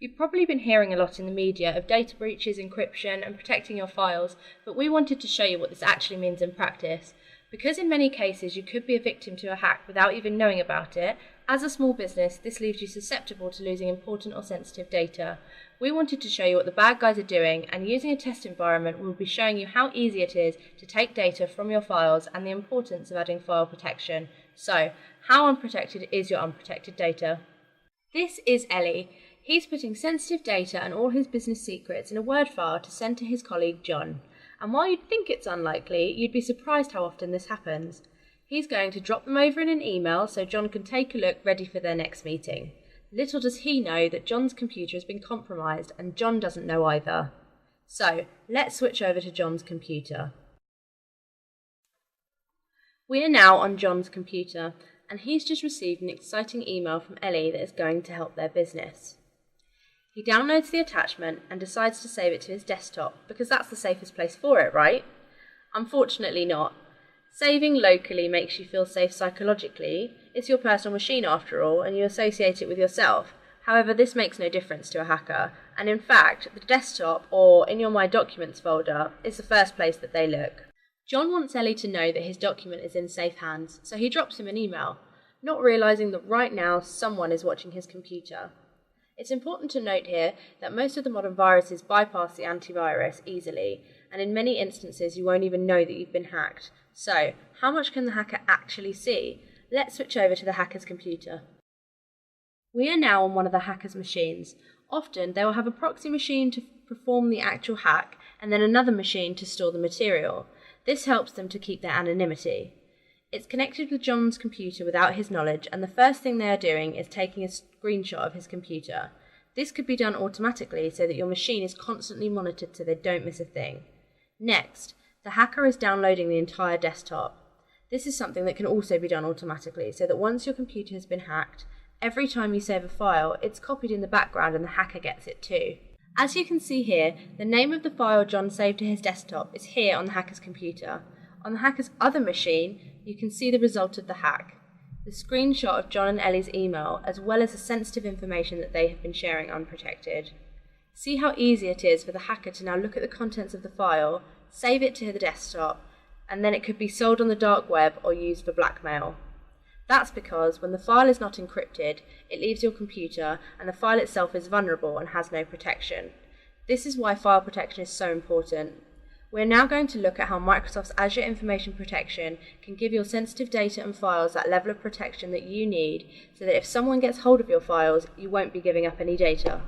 You've probably been hearing a lot in the media of data breaches, encryption, and protecting your files, but we wanted to show you what this actually means in practice. Because in many cases you could be a victim to a hack without even knowing about it, as a small business, this leaves you susceptible to losing important or sensitive data. We wanted to show you what the bad guys are doing, and using a test environment, we'll be showing you how easy it is to take data from your files and the importance of adding file protection. So, how unprotected is your unprotected data? This is Ellie. He's putting sensitive data and all his business secrets in a Word file to send to his colleague John. And while you'd think it's unlikely, you'd be surprised how often this happens. He's going to drop them over in an email so John can take a look ready for their next meeting. Little does he know that John's computer has been compromised, and John doesn't know either. So, let's switch over to John's computer. We are now on John's computer, and he's just received an exciting email from Ellie that is going to help their business. He downloads the attachment and decides to save it to his desktop, because that's the safest place for it, right? Unfortunately not. Saving locally makes you feel safe psychologically. It's your personal machine after all, and you associate it with yourself. However, this makes no difference to a hacker, and in fact, the desktop, or in your My Documents folder, is the first place that they look. John wants Ellie to know that his document is in safe hands, so he drops him an email, not realising that right now someone is watching his computer. It's important to note here that most of the modern viruses bypass the antivirus easily, and in many instances you won't even know that you've been hacked. So, how much can the hacker actually see? Let's switch over to the hacker's computer. We are now on one of the hacker's machines. Often they will have a proxy machine to perform the actual hack, and then another machine to store the material. This helps them to keep their anonymity. It's connected with John's computer without his knowledge, and the first thing they are doing is taking a screenshot of his computer. This could be done automatically so that your machine is constantly monitored so they don't miss a thing. Next, the hacker is downloading the entire desktop. This is something that can also be done automatically so that once your computer has been hacked, every time you save a file, it's copied in the background and the hacker gets it too. As you can see here, the name of the file John saved to his desktop is here on the hacker's computer. On the hacker's other machine, you can see the result of the hack, the screenshot of John and Ellie's email, as well as the sensitive information that they have been sharing unprotected. See how easy it is for the hacker to now look at the contents of the file, save it to the desktop, and then it could be sold on the dark web or used for blackmail. That's because when the file is not encrypted, it leaves your computer and the file itself is vulnerable and has no protection. This is why file protection is so important. We're now going to look at how Microsoft's Azure Information Protection can give your sensitive data and files that level of protection that you need so that if someone gets hold of your files, you won't be giving up any data.